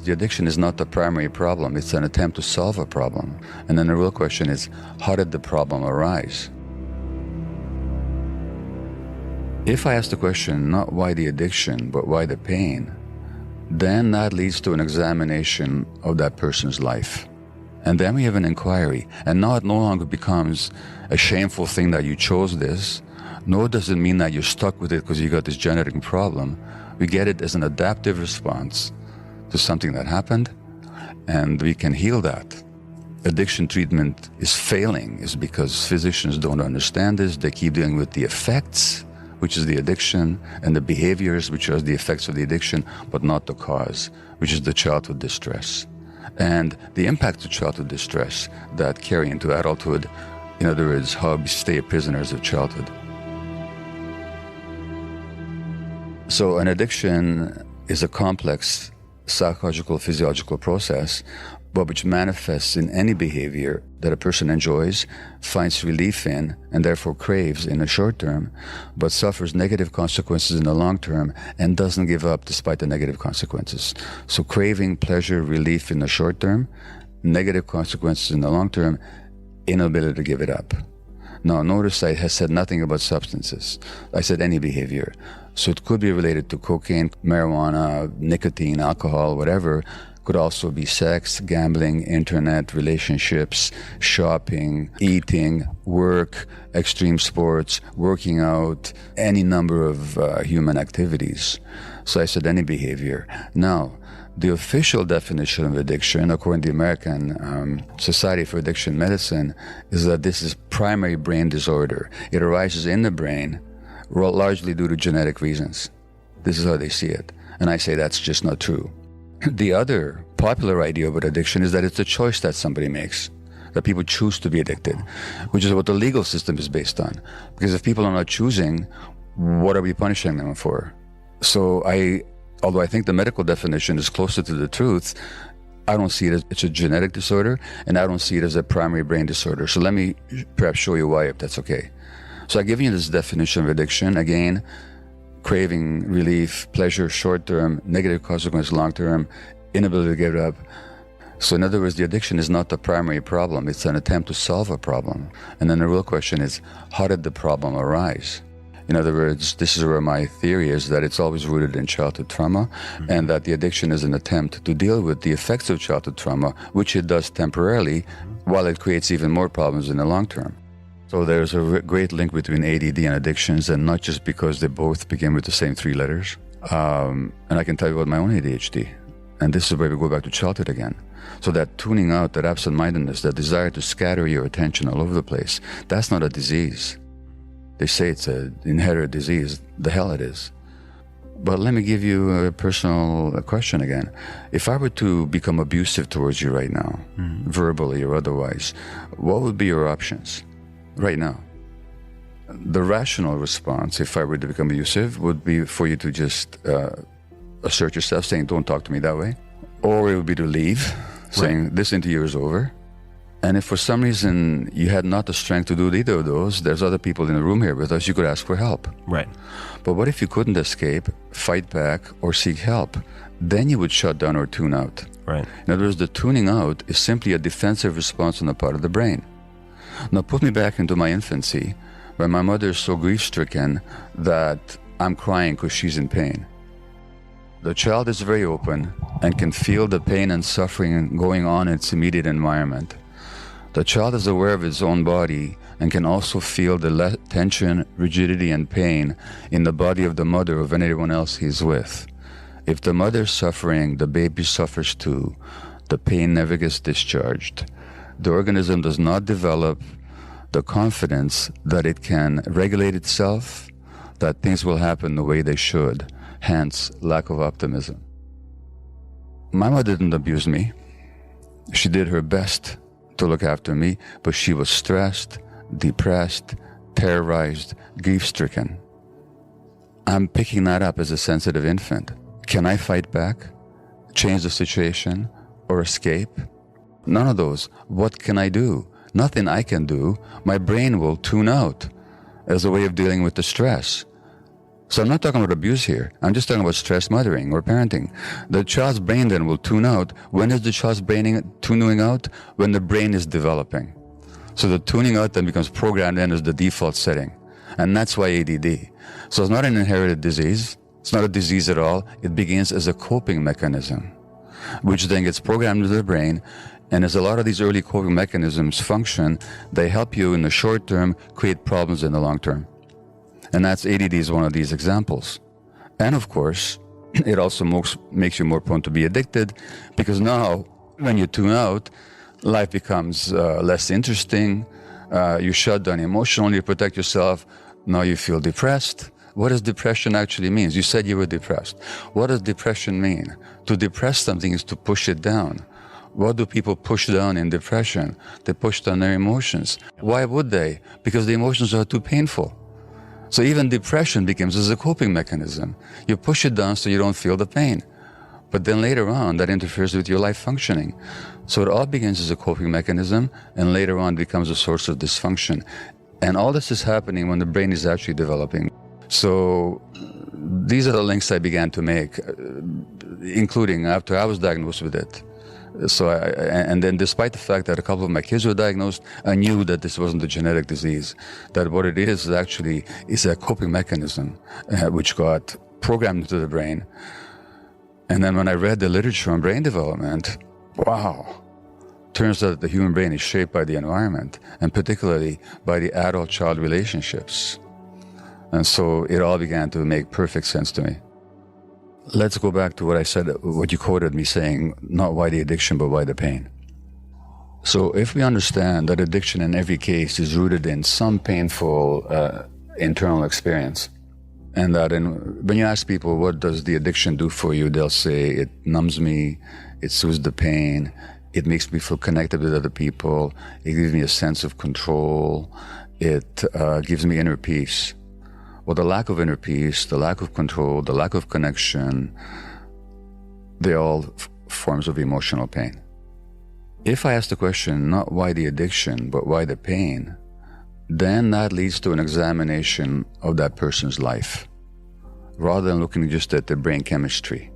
the addiction is not the primary problem. It's an attempt to solve a problem. And then the real question is, how did the problem arise? If I ask the question, not why the addiction, but why the pain, then that leads to an examination of that person's life. And then we have an inquiry. And now it no longer becomes a shameful thing that you chose this, nor does it mean that you're stuck with it because you got this genetic problem. We get it as an adaptive response to something that happened, and we can heal that. Addiction treatment is failing is because physicians don't understand this. They keep dealing with the effects, which is the addiction, and the behaviors, which are the effects of the addiction, but not the cause, which is the childhood distress. And the impact of childhood distress that carry into adulthood, in other words, how we stay prisoners of childhood. So an addiction is a complex psychological, physiological process, but which manifests in any behavior that a person enjoys, finds relief in, and therefore craves in the short term, but suffers negative consequences in the long term and doesn't give up despite the negative consequences. So craving pleasure, relief in the short term, negative consequences in the long term, inability to give it up. Now, notice I have said nothing about substances. I said any behavior. So it could be related to cocaine, marijuana, nicotine, alcohol, whatever. Could also be sex, gambling, internet, relationships, shopping, eating, work, extreme sports, working out, any number of human activities. So I said any behavior. Now, the official definition of addiction, according to the American Society for Addiction Medicine, is that this is primary brain disorder. It arises in the brain, largely due to genetic reasons. This is how they see it. And I say that's just not true. The other popular idea about addiction is that it's a choice that somebody makes, that people choose to be addicted, which is what the legal system is based on. Because if people are not choosing, what are we punishing them for? So although I think the medical definition is closer to the truth, I don't see it as it's a genetic disorder, and I don't see it as a primary brain disorder. So let me perhaps show you why, if that's okay. So I give you this definition of addiction. Again, craving, relief, pleasure, short-term, negative consequence, long-term, inability to give it up. So in other words, the addiction is not the primary problem. It's an attempt to solve a problem. And then the real question is, how did the problem arise? In other words, this is where my theory is that it's always rooted in childhood trauma, and that the addiction is an attempt to deal with the effects of childhood trauma, which it does temporarily, while it creates even more problems in the long term. So there's a great link between ADD and addictions, and not just because they both begin with the same three letters. And I can tell you about my own ADHD. And this is where we go back to childhood again. So that tuning out, that absent-mindedness, that desire to scatter your attention all over the place, that's not a disease. They say it's an inherited disease. The hell it is. But let me give you a personal question again. If I were to become abusive towards you right now, verbally or otherwise, what would be your options? Right now, the rational response, if I were to become abusive, would be for you to just assert yourself, saying, don't talk to me that way. Or it would be to leave, saying, this interview is over. And if for some reason you had not the strength to do either of those, there's other people in the room here with us, you could ask for help. Right. But what if you couldn't escape, fight back, or seek help? Then you would shut down or tune out. Right. In other words, the tuning out is simply a defensive response on the part of the brain. Now put me back into my infancy, where my mother is so grief-stricken that I'm crying because she's in pain. The child is very open and can feel the pain and suffering going on in its immediate environment. The child is aware of his own body and can also feel the tension, rigidity, and pain in the body of the mother or of anyone else he's with. If the mother is suffering, the baby suffers too. The pain never gets discharged. The organism does not develop the confidence that it can regulate itself, that things will happen the way they should, hence lack of optimism. My mother didn't abuse me. She did her best to look after me, but she was stressed, depressed, terrorized, grief-stricken. I'm picking that up as a sensitive infant. Can I fight back, change the situation, or escape? None of those. What can I do? Nothing I can do. My brain will tune out as a way of dealing with the stress. So I'm not talking about abuse here. I'm just talking about stress mothering or parenting. The child's brain then will tune out. When is the child's brain tuning out? When the brain is developing. So the tuning out then becomes programmed in as the default setting. And that's why ADD. So it's not an inherited disease. It's not a disease at all. It begins as a coping mechanism, which then gets programmed into the brain. And as a lot of these early coping mechanisms function, they help you in the short term create problems in the long term. And that's ADD is one of these examples. And of course, it also makes you more prone to be addicted, because now when you tune out, life becomes less interesting. You shut down emotionally to protect yourself. Now you feel depressed. What does depression actually mean? You said you were depressed. What does depression mean? To depress something is to push it down. What do people push down in depression? They push down their emotions. Why would they? Because the emotions are too painful. So even depression becomes as a coping mechanism. You push it down so you don't feel the pain. But then later on, that interferes with your life functioning. So it all begins as a coping mechanism, and later on becomes a source of dysfunction. And all this is happening when the brain is actually developing. So these are the links I began to make, including after I was diagnosed with it. So and then despite the fact that a couple of my kids were diagnosed, I knew that this wasn't a genetic disease, that what it is actually is a coping mechanism which got programmed into the brain. And then when I read the literature on brain development, wow, turns out the human brain is shaped by the environment, and particularly by the adult-child relationships. And so it all began to make perfect sense to me. Let's go back to what I said, what you quoted me saying, not why the addiction, but why the pain. So if we understand that addiction in every case is rooted in some painful internal experience, and that when you ask people, what does the addiction do for you? They'll say, it numbs me, it soothes the pain, it makes me feel connected with other people, it gives me a sense of control, it gives me inner peace. Well, the lack of inner peace, the lack of control, the lack of connection, they're all forms of emotional pain. If I ask the question, not why the addiction, but why the pain, then that leads to an examination of that person's life, rather than looking just at their brain chemistry.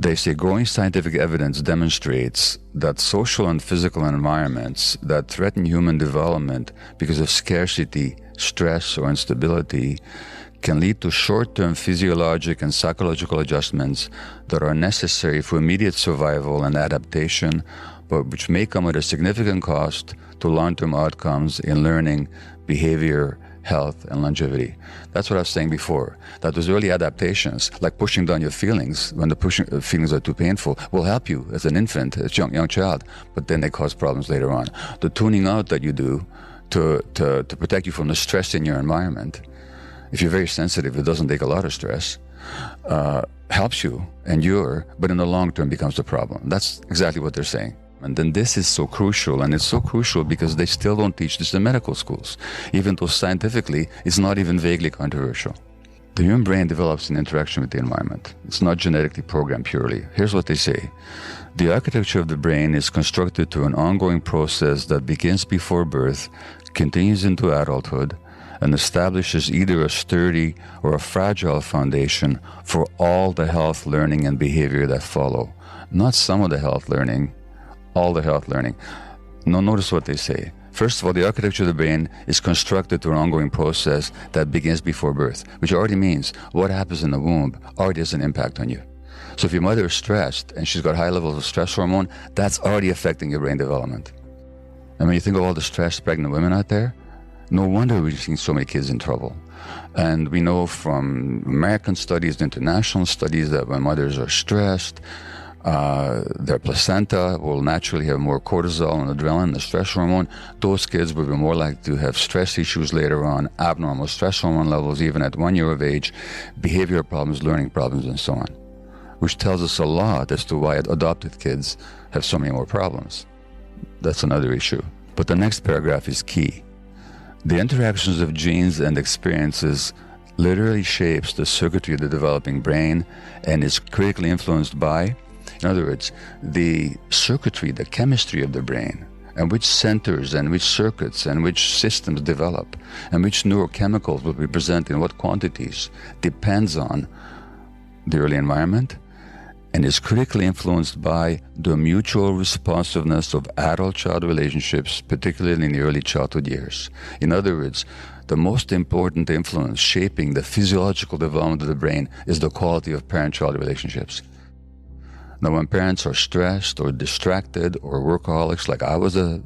They say growing scientific evidence demonstrates that social and physical environments that threaten human development because of scarcity, stress, or instability can lead to short-term physiologic and psychological adjustments that are necessary for immediate survival and adaptation, but which may come at a significant cost to long-term outcomes in learning, behavior, health, and longevity. That's what I was saying before, that those early adaptations, like pushing down your feelings when the feelings are too painful, will help you as an infant, as a young child, but then they cause problems later on. The tuning out that you do to protect you from the stress in your environment, if you're very sensitive, it doesn't take a lot of stress, helps you endure, but in the long term becomes the problem. That's exactly what they're saying. And then this is so crucial, and it's so crucial because they still don't teach this in medical schools, even though scientifically it's not even vaguely controversial. The human brain develops in interaction with the environment. It's not genetically programmed purely. Here's what they say. The architecture of the brain is constructed through an ongoing process that begins before birth, continues into adulthood, and establishes either a sturdy or a fragile foundation for all the health, learning, and behavior that follow. Not some of the health learning, all the health learning. Now notice what they say. First of all, the architecture of the brain is constructed through an ongoing process that begins before birth, which already means what happens in the womb already has an impact on you. So if your mother is stressed and she's got high levels of stress hormone, that's already affecting your brain development. And when you think of all the stressed pregnant women out there, no wonder we're seeing so many kids in trouble. And we know from American studies, international studies, that when mothers are stressed, their placenta will naturally have more cortisol and adrenaline, the stress hormone. Those kids will be more likely to have stress issues later on, abnormal stress hormone levels even at 1 year of age, behavioral problems, learning problems, and so on, which tells us a lot as to why adopted kids have so many more problems. That's another issue. But the next paragraph is key. The interactions of genes and experiences literally shapes the circuitry of the developing brain and is critically influenced by, in other words, the circuitry, the chemistry of the brain and which centers and which circuits and which systems develop and which neurochemicals will be present in what quantities depends on the early environment and is critically influenced by the mutual responsiveness of adult-child relationships, particularly in the early childhood years. In other words, the most important influence shaping the physiological development of the brain is the quality of parent-child relationships. Now, when parents are stressed or distracted or workaholics, like I was a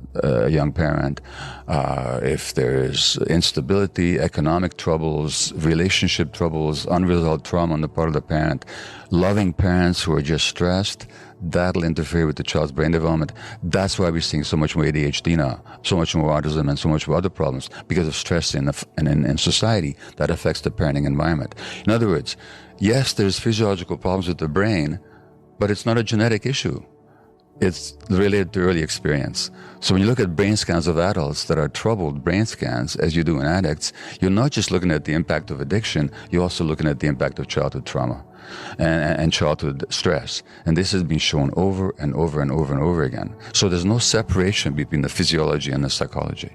young parent, if there's instability, economic troubles, relationship troubles, unresolved trauma on the part of the parent, loving parents who are just stressed, that'll interfere with the child's brain development. That's why we're seeing so much more ADHD now, so much more autism, and so much more other problems because of stress in society that affects the parenting environment. In other words, yes, there's physiological problems with the brain, but it's not a genetic issue. It's related to early experience. So when you look at brain scans of adults that are troubled brain scans, as you do in addicts, you're not just looking at the impact of addiction, you're also looking at the impact of childhood trauma and childhood stress. And this has been shown over and over and over and over again. So there's no separation between the physiology and the psychology.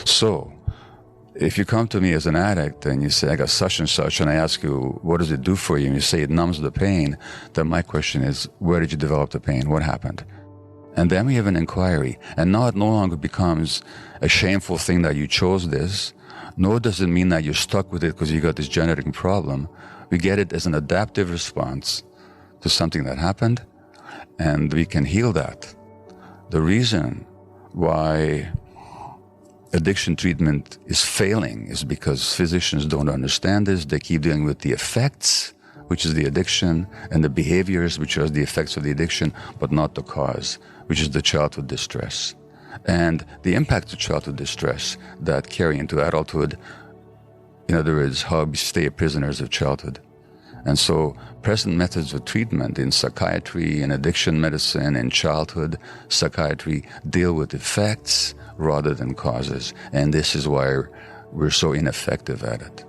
So if you come to me as an addict and you say, I got such and such, and I ask you, what does it do for you? And you say it numbs the pain, then my question is, where did you develop the pain? What happened? And then we have an inquiry. And now it no longer becomes a shameful thing that you chose this, nor does it mean that you're stuck with it because you got this genetic problem. We get it as an adaptive response to something that happened, and we can heal that. The reason why addiction treatment is failing is because physicians don't understand this. They keep dealing with the effects, which is the addiction, and the behaviors, which are the effects of the addiction, but not the cause, which is the childhood distress. And the impact of childhood distress that carry into adulthood, in other words, how we stay prisoners of childhood. And so present methods of treatment in psychiatry, in addiction medicine, in childhood psychiatry deal with effects rather than causes. And this is why we're so ineffective at it.